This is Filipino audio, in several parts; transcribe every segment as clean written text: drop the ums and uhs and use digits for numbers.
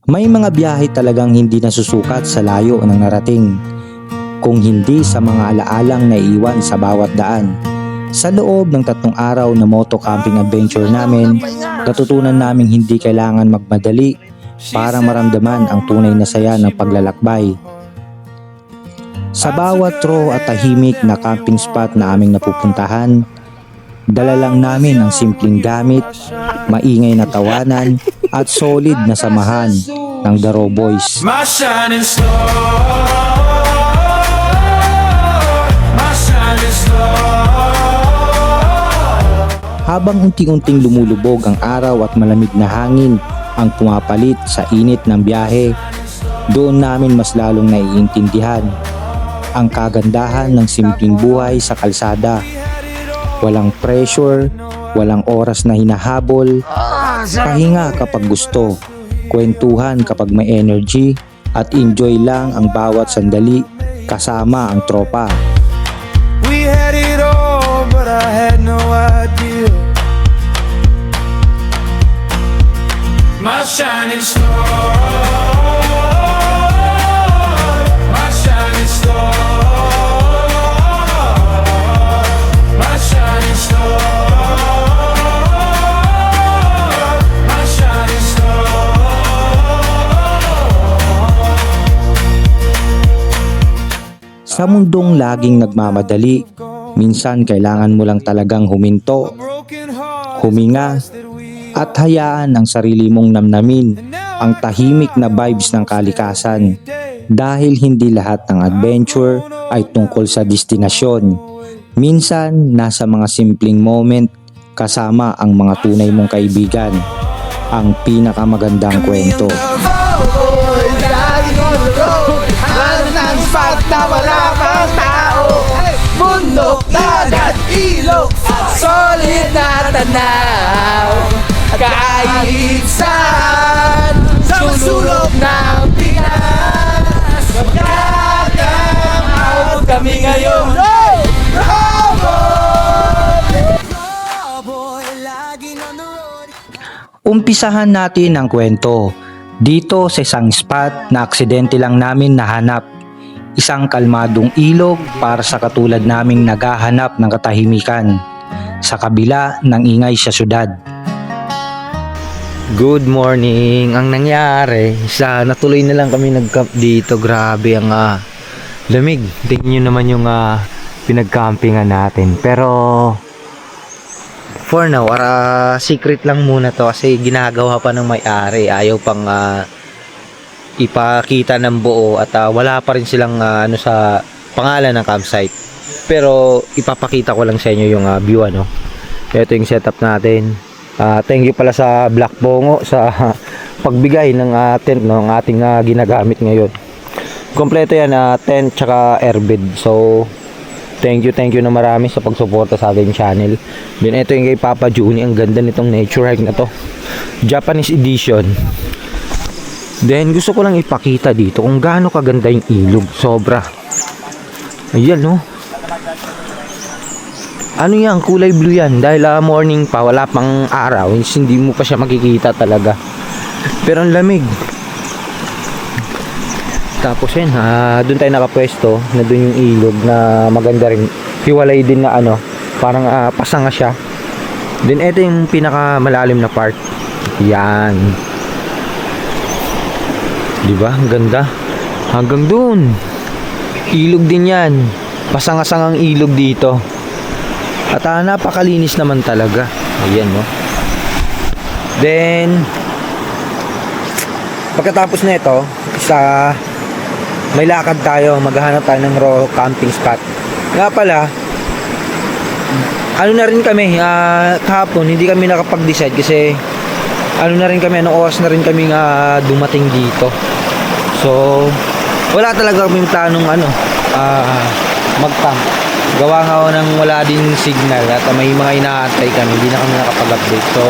May mga biyahe talagang hindi nasusukat sa layo ng narating, kung hindi sa mga alaalang naiiwan sa bawat daan. Sa loob ng 3 araw na moto camping adventure namin, natutunan naming hindi kailangan magmadali para maramdaman ang tunay na saya ng paglalakbay. Sa bawat raw at tahimik na camping spot na aming napupuntahan, dala lang namin ang simpleng gamit, maingay na tawanan at solid na samahan ng The Raw Boys. My shining star, my shining star. Habang unti-unting lumulubog ang araw at malamig na hangin ang pumapalit sa init ng biyahe, doon namin mas lalong naiintindihan ang kagandahan ng simpleng buhay sa kalsada. Walang pressure, walang oras na hinahabol, pahinga kapag gusto, kwentuhan kapag may energy, at enjoy lang ang bawat sandali kasama ang tropa. We had it all, but I had no idea. My shining star, my shining star, my shining star, my shining star. Sa mundong laging nagmamadali, minsan kailangan mo lang talagang huminto, huminga, at hayaan ang sarili mong namnamin ang tahimik na vibes ng kalikasan, dahil hindi lahat ng adventure ay tungkol sa destinasyon. Minsan, nasa mga simpleng moment kasama ang mga tunay mong kaibigan, ang pinakamagandang kwento. Bundok, dagat, ilog, solid na tanaw. Kahit saan, sa sulok ng Pinas, magkakamaw kami ngayon. Umpisahan natin ang kwento dito sa isang spot na aksidente lang namin nahanap. Isang kalmadong ilog para sa katulad naming naghahanap ng katahimikan sa kabila ng ingay sa syudad. Good morning! Ang nangyari, natuloy na lang kami nag-camp dito. Grabe ang lamig. Tingnan nyo naman yung pinag-campingan natin. Pero for now, secret lang muna to kasi ginagawa pa ng may-ari. Ayaw pang ipakita ng buo at wala pa rin silang sa pangalan ng campsite. Pero ipapakita ko lang sa inyo yung view. Ito yung setup natin. Thank you pala sa Black Bongo sa pagbigay ng tent ng ating ginagamit ngayon. Kompleto yan, tent tsaka airbed. So thank you na marami sa pagsuporta sa ating channel. Then ito yung kay Papa Juni. Ang ganda nitong nature hike na to, Japanese edition. Then gusto ko lang ipakita dito kung gaano kaganda yung ilog. Sobra. Ayan no. Ano yan, kulay blue yan. Dahil morning pa, wala pang araw, hindi mo pa siya makikita talaga. Pero ang lamig. Tapos yan, doon tayo nakapwesto na doon yung ilog na maganda rin. Hiwalay din na parang pasanga siya. Then ito yung pinaka malalim na part. Yan. Diba? Ang ganda. Hanggang doon. Ilog din yan. Pasangasangang ilog dito. At napakalinis naman talaga. Ayan no. Then pagkatapos na ito, may lakad tayo. Maghahanap tayo ng raw camping spot. Nga pala, na rin kami, kahapon hindi kami nakapag-decide kasi na rin kami, anong oras na rin kami dumating dito. So wala talaga kaming planong mag-camp. Gawa nga nang wala din signal at may mga inaantay kami, hindi na kami nakapag-update. So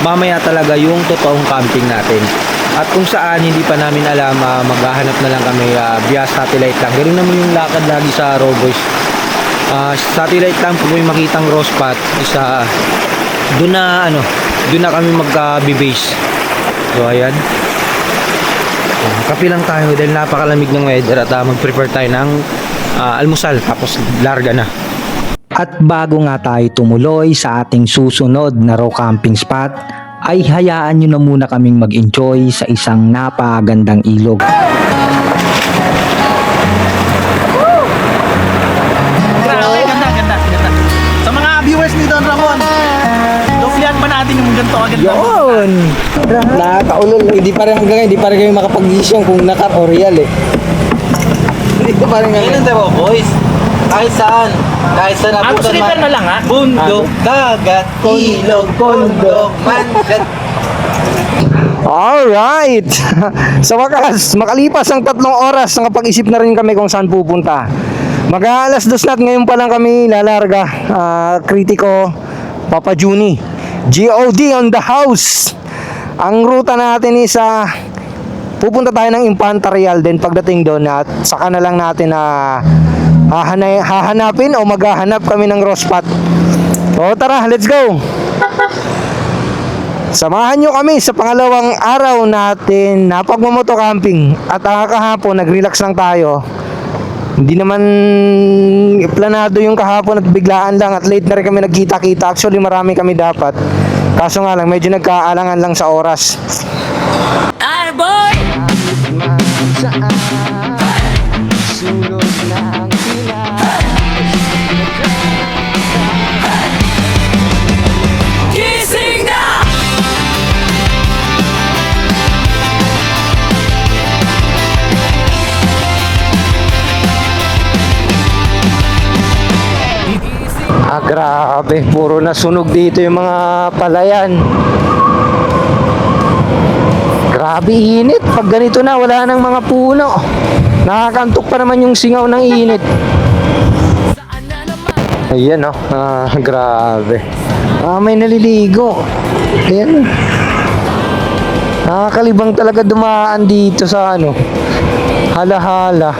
mamaya talaga yung totoong camping natin. At kung saan hindi pa namin alam, maghahanap na lang kami via satellite lang. Ganoon naman yung lakad lagi sa Raw Boys. Satellite lang, kung may makitang raw spot isa, doon na kami magka-base. So ayan. kape lang tayo dahil napakalamig ng weather at mag-prepare tayo ng almusal tapos larga na. At bago nga tayo tumuloy sa ating susunod na raw camping spot, ay hayaan nyo na muna kaming mag-enjoy sa isang napakagandang ilog. Grabe, ganda. Sa mga viewers ni Don Ramon, duflian ba natin yung ganito agad? Yun! Nakakaulol. Hindi pa rin hanggang ngayon, hindi pa rin kayo makapag-desisyon kung nakap o real eh. Hindi ko pa rin Ganun tayo, boys. Kahit saan napuntan Slipper na lang ha? Bundok, dagat, ilog, bundok, manset. Alright! Sa wakas, makalipas ang 3 oras, nakapag-isip na rin kami kung saan pupunta. Mag-aalas 2 na at ngayon pa lang kami lalarga. Kritiko, Papa Juni, GOD on the house. Ang ruta natin is pupunta tayo ng Infanta Real, then pagdating doon at saka na lang natin hahanapin o maghahanap kami ng Rospat. O tara, let's go! Samahan nyo kami sa pangalawang araw natin na pagmamoto camping. At kahapon nag-relax lang tayo. Hindi naman planado yung kahapon at biglaan lang at late na rin kami nagkita-kita. Actually marami kami dapat. Kaso nga lang medyo nagkaalangan lang sa oras. Grabe, puro nasunog dito yung mga palayan. Grabe init. Pag ganito na, wala nang mga puno. Nakakantok pa naman yung singaw ng init. Ayan oh, grabe. May naliligo. Ayan. Nakakalibang talaga dumaan dito sa halahala.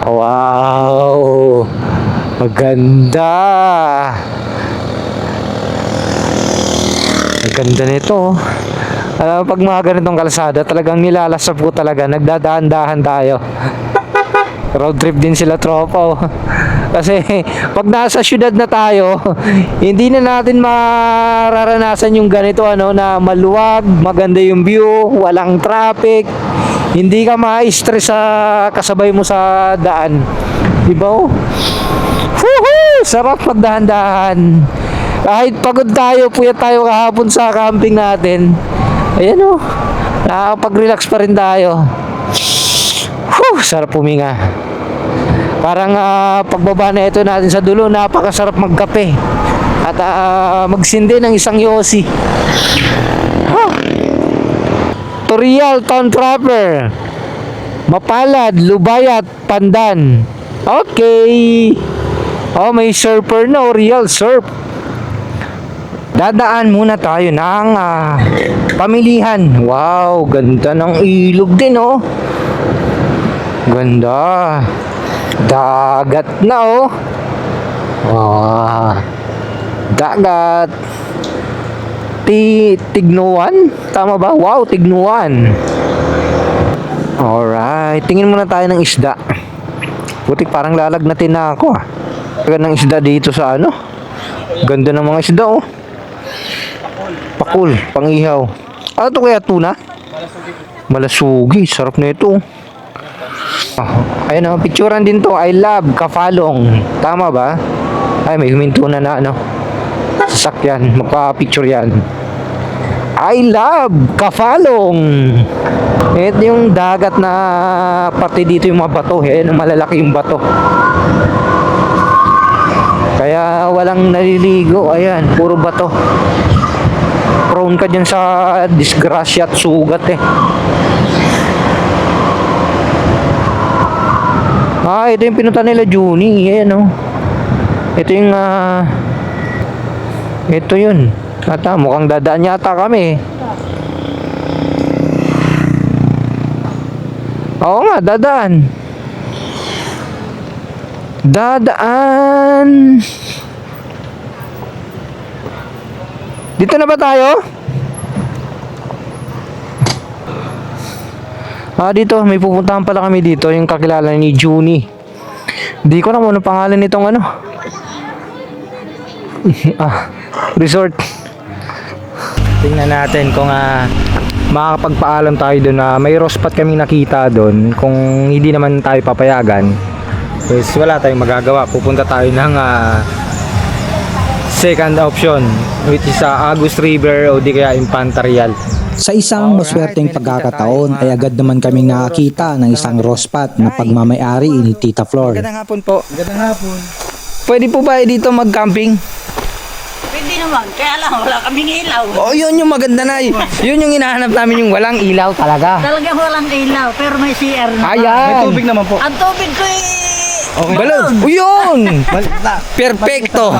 Wow. Maganda. Maganda nito. Pag mga ganitong kalsada, talagang nilalasap ko talaga. Nagdadaan-dahan tayo. Road trip din sila tropa. Kasi pag nasa syudad na tayo, hindi na natin mararanasan yung ganito na maluwag, maganda yung view, walang traffic. Hindi ka ma-stress sa kasabay mo sa daan. Diba oh? Woohoo! Sarap magdahan-dahan. Kahit pagod tayo, puyat tayo kahapon sa camping natin. Ayan o. Nakakapag-relax pa rin tayo. Whew! Sarap puminga. Parang pagbaba na ito natin sa dulo, napakasarap magkape. At magsindi ng isang yosi. Torial Town Proper. Mapalad, Lubayat, Pandan. Okay. Oh, may surfer na, real surf. Dadaan muna tayo ng pamilihan. Wow, ganda ng ilog din oh. Ganda. Dagat na oh. Wow. Dagat. Tignuan? Tama ba? Wow, Tignuan. Alright, tingin muna tayo ng isda. Putik, parang lalagnatin na ako Ganda ng isda dito sa Ganda ng mga isda oh. Pakul, pangihaw. Ano to kaya, tuna? Malasugi, sarap na ito. Ayun oh, picturean din to. I love Kafalong. Tama ba? Ay, may huminto na sasakyan. Magpa-picture yan. I love Kafalong. Ito yung dagat na parte dito yung mga bato. Ayan, malalaki yung bato. Kaya walang naliligo. Ayan, puro bato. Prone ka dyan sa disgrasya at sugat ito yung pinunta nila Juni. Ayan oh. Ito yung ito yun. Mukhang dadaan yata kami. Oo nga, dadaan. Dito na ba tayo? Dito, may pupuntahan pala kami dito, yung kakilala ni Junie. Di ko na kung ano pangalan nitong ano. Resort. Tingnan natin kung makakapagpaalam tayo doon na may rospat kaming nakita doon. Kung hindi naman tayo papayagan, pues wala tayong magagawa. Pupunta tayo ng second option, which is Agus River o di kaya Infanta Real. Sa isang maswerteng pagkakataon ay agad naman kaming nakakita ng isang rospat na pagmamayari ni Tita Flor. Magandang hapon po. Magandang hapon. Pwede po ba dito mag-camping? Pwede naman, kaya lang wala kaming ilaw. Oh, yun yung maganda na. Yun yung hinahanap namin, yung walang ilaw talaga. Talagang walang ilaw, pero may CR na. Ayan. May tubig naman po. Ang tubig ko Balon. Oh, yun. Perfecto.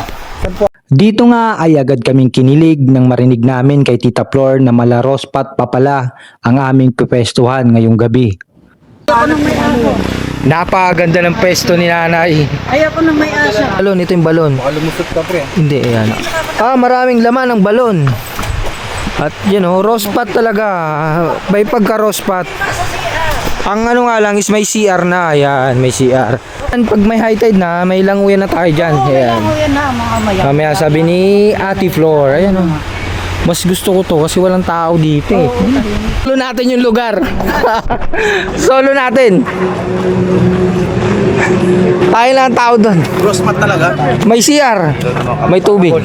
Dito nga ay agad kaming kinilig nang marinig namin kay Tita Flor na mala rospat pa pala ang aming pwestuhan ngayong gabi. Ayoko nang may aso. Napakaganda ng pwesto ni nanay. Ayoko nang may aso. Balon, ito yung balon. Lumusot ka pre. Hindi, ayan. Maraming laman ng balon. At yun rospat talaga. May pagka-rospat. Ang ano nga lang is may CR na. Ayan, may CR. Pag may high tide na, may languyan na tayo dyan. Ayan. Yan na, mga maya. Mamaya sabi ni Ate Flor, ayan mas gusto ko to kasi walang tao dito eh. Solo natin yung lugar. Solo natin. Tayo lang ang tao doon. Rosmat talaga. May CR, may tubig.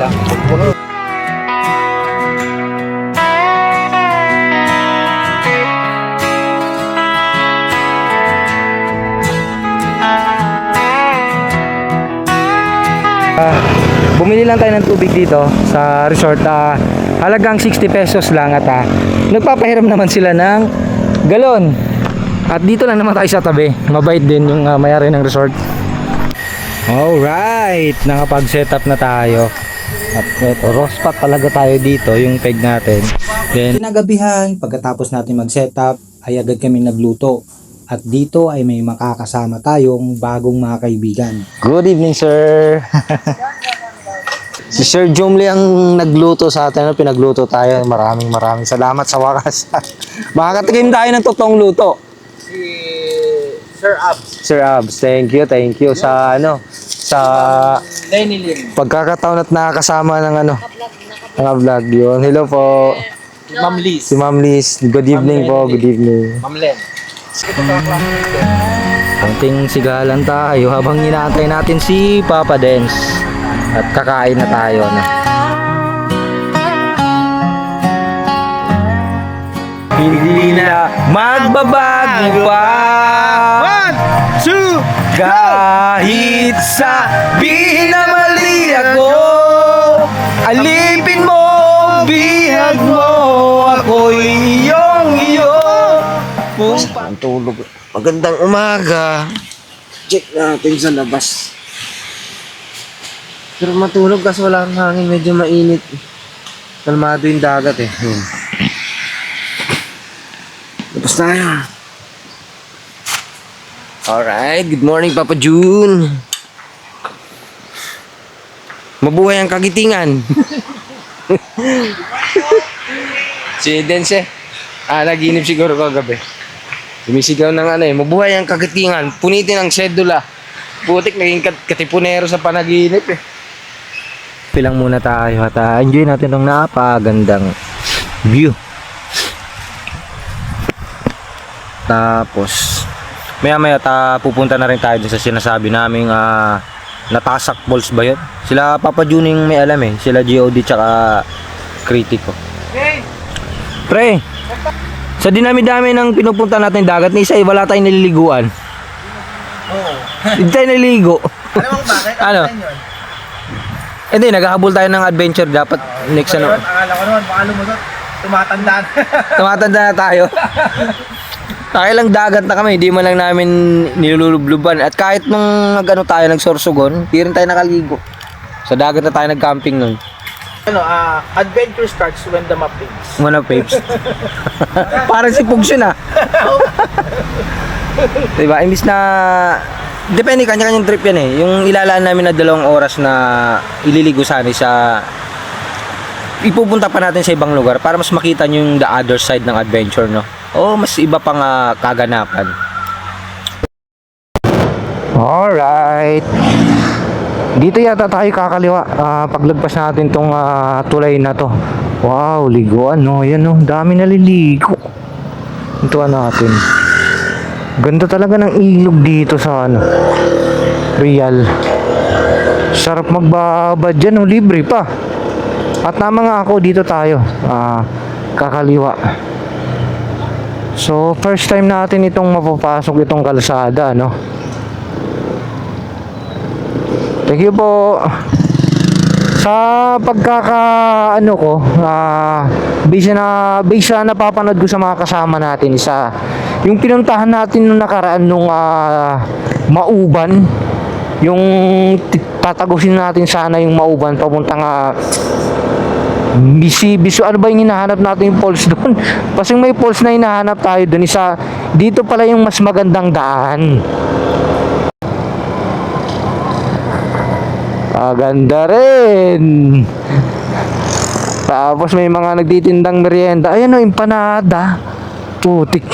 Bumili lang tayo ng tubig dito sa resort. Halagang 60 pesos lang at nagpapahiram naman sila ng galon. At dito lang naman tayo sa tabi. Mabait din yung may-ari ng resort. Alright, nakapag-set up na tayo. At ito, rospat talaga tayo dito, yung peg natin. Then, Kinagabihan, pagkatapos natin mag-setup, ay agad kami nagluto. At dito ay may makakasama tayong bagong mga kaibigan. good evening, sir. Si Sir Jomli ang nagluto sa atin. Pinagluto tayo. Maraming salamat sa wakas. Makakatikim tayo ng totoong luto. Si Sir Abs. Sir Abs, thank you sa sa Lenny Lim. pagkakataon at nakakasama ng vlog yun. Hello po. Ma'am Liz. Si Ma'am Liz. Good evening po. Good evening. Ma'am Len. Konting sigalan tayo habang inaantay natin si Papa Dance. At kakain na tayo na. Hindi na magbabago pa. 1, 2, Kahit sabihin na mali ako, alipin mo ang bihag mo, ako'y iyong-iyo. Ang tulog. Magandang umaga. Check natin sa labas. Pero matulog kasi wala kang hangin, medyo mainit. Kalmado yung dagat eh. Labas tayo. Alright, good morning Papa June. Mabuhay ang kagitingan. Si Dense, naginip siguro kagabi. Sumisigaw ng mabuhay ang kagitingan, punitin ang sedula. Putik, naging katipunero sa panaginip eh. Pilang muna tayo at enjoy natin itong napagandang view. Tapos maya pupunta na rin tayo dun sa sinasabi naming Natasak Balls ba yun? Sila Papa Juning may alam eh. Sila GOD tsaka Critico. Pre, sa dinami-dami ng pinupunta natin dagat, ni isa wala tayong naliliguan. Hindi tayo naliligo. Alam mo bakit? Ano? Hindi, naghahabol tayo ng adventure. Dapat next Akala ko naman, baka lumusot. Tumatanda na. Tumatanda na tayo. Lang dagat na kami, di man lang namin nilulubluban. At kahit nung tayo nagsorsogon, di rin tayo nakaligo. Sa dagat na tayo nag-camping nun. Adventure starts when the map ends. Mga papes. Parang si Pugs yun Diba? Imbis na depende, kanya-kanyang trip yan eh. Yung ilalaan namin na 2 oras na ililigo sana sa ipupunta pa natin sa ibang lugar para mas makita nyo yung the other side ng adventure, no? o mas iba pang kaganapan. Alright. Dito yata tayo kakaliwa. Paglagpas natin tong tulay na to. Wow, liguan no. Yan no, dami naliligo. Ito natin. Ganda talaga ng ilog dito sa Real. Sarap magbabad dyan, no? Libre pa. At tama nga ako, dito tayo kakaliwa. So first time natin itong mapapasok itong kalsada, no? Thank you po. Sa pagkakaano ko, base na napapanood ko sa mga kasama natin, yung pinuntahan natin nung nakaraan nung Mauban, yung tatagusin natin sana yung Mauban papuntang Biso, ano ba yung hinahanap natin yung falls doon? Kasi may falls na hinahanap tayo doon. Dito pala yung mas magandang daan. Ganda rin. Tapos may mga nagtitindang merienda. Ayan o, empanada. Putik.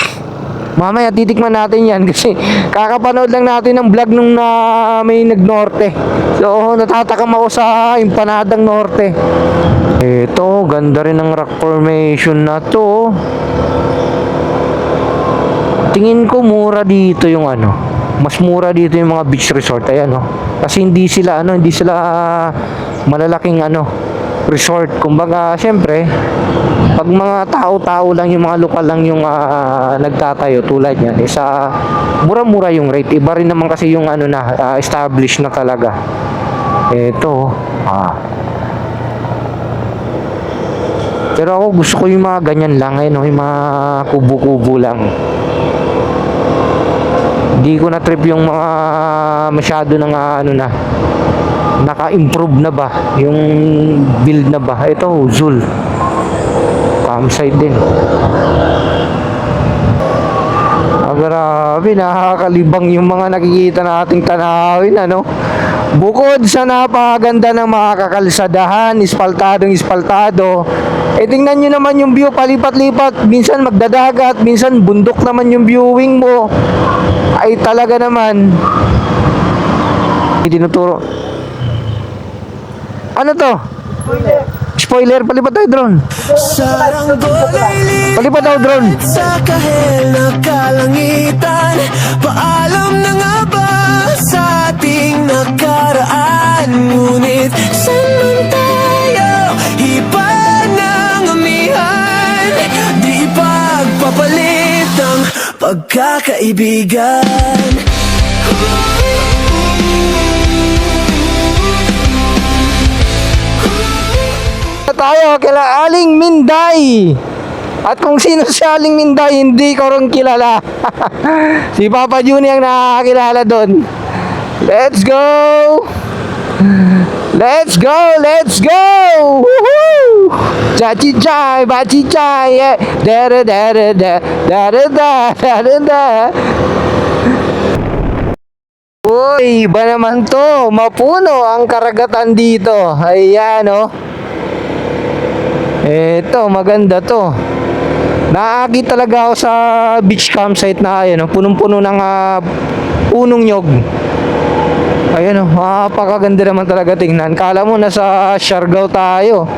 Mamaya titikman natin yan kasi kakapanood lang natin ng vlog nung may nagnorte. So natatakam ako sa empanadang norte. Ito, ganda rin ng rock formation na to. Tingin ko mura dito yung mas mura dito yung mga beach resort. Ayan kasi hindi sila malalaking resort. Kumbaga syempre pag mga tao-tao lang, yung mga lokal lang yung nagtatayo tulad yan, mura-mura yung rate. Iba rin naman kasi yung established na talaga. Ito pero ako gusto ko yung mga ganyan lang, yung mga kubo-kubo lang. Hindi ko na trip yung mga masyado ng naka-improve na ba yung build na ba. Ito Zul campsite din. Grabe, nakakalibang yung mga nakikita nating tanawin, bukod sa napakaganda ng mga kakalsadahan, ispaltado. Tingnan nyo naman yung view, palipat-lipat. Minsan magdadagat, minsan bundok naman yung viewing mo. Ay talaga naman. Tinuturo. Ano to? Spoiler, palipat tayo drone. Palipat tayo drone. Sa kahel na kalangitan, paalam na nga ba sa ating nakaraan? Ngunit saan man tayo, iba ng amihan, di pagpapalit ang pagkakaibigan. Tayo kila Aling Minday. At kung sino si Aling Minday, hindi ko rin kilala. Si Papa Juni ang nakakilala doon. Let's go! Let's go! Let's go! Woohoo! Cha-chi-chay, ba-chi-chay, yeah. Da-da-da-da-da, da-da-da-da-da. Uy, iba naman to. Mapuno ang karagatan dito. Ayan, Eto, maganda to. Naagi talaga ako sa beach campsite na punong-puno ng punong nyog. Ayan napakaganda naman talaga tingnan. Kala mo nasa Siargao tayo.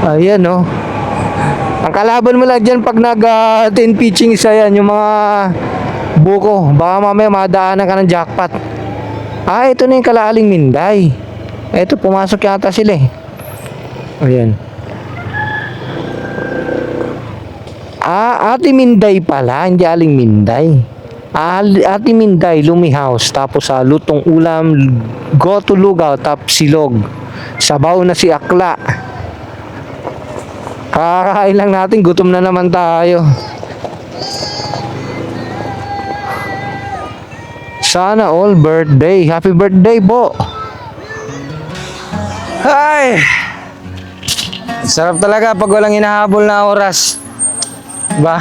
Ayan ang kalaban mo lang dyan pag nag-10 pitching isa yan, yung mga buko. Baka mamaya madaanan ka ng jackpot. Ito na yung kala Aling Minday. Eto, pumasok yata sila Ayan. Ate Minday pala, hindi Aling Minday. Ate Minday, Lumi House. Tapos lutong ulam, goto lugaw, tapos silog. Sabaw na si akla. Kakain lang natin, gutom na naman tayo. Sana all birthday. Happy birthday po. Ay! Sarap talaga pag walang hinahabol na oras. Ba?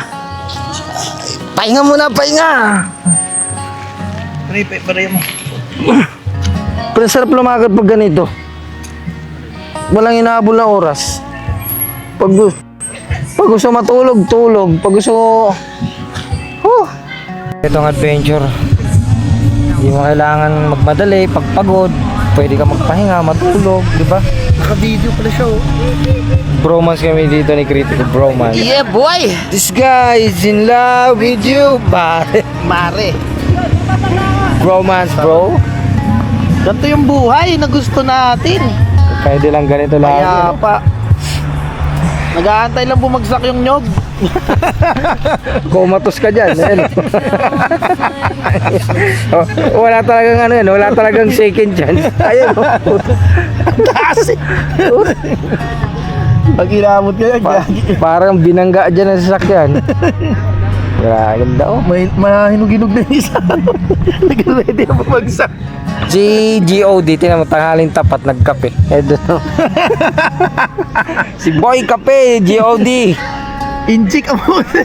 Pahinga muna, pahinga! Paray mo. Pero sarap lumakad pag ganito. Walang hinahabol na oras. Pag gusto matulog, tulog. Pag gusto Itong adventure, hindi mo kailangan magmadali. Pagpagod, pwede ka magpahinga, matulog, di ba? Naka-video pala siya oh. Bromance kami dito ni Critical Bromance. Yeah, boy! This guy is in love with you, pare. Mare. Bromance, bro. Ganito yung buhay na gusto natin. Pwede lang ganito lagi. Kaya pa. Nag-aantay lang bumagsak yung nyog. Kumatos ka dyan. Ayun. Oh, wala talagang ano yan. Wala talagang second chance. Ayun. Kasi. Pag inamot ka yan, Parang binangga dyan ang sasakyan. Ganda oh. may mahinog-hinog na yung isa. Nag-ready na bumagsak. Si GOD, tinan mo, tanghaling tapat, nagkape. Edo. Si Boy Kape, GOD. Inchik ang puti.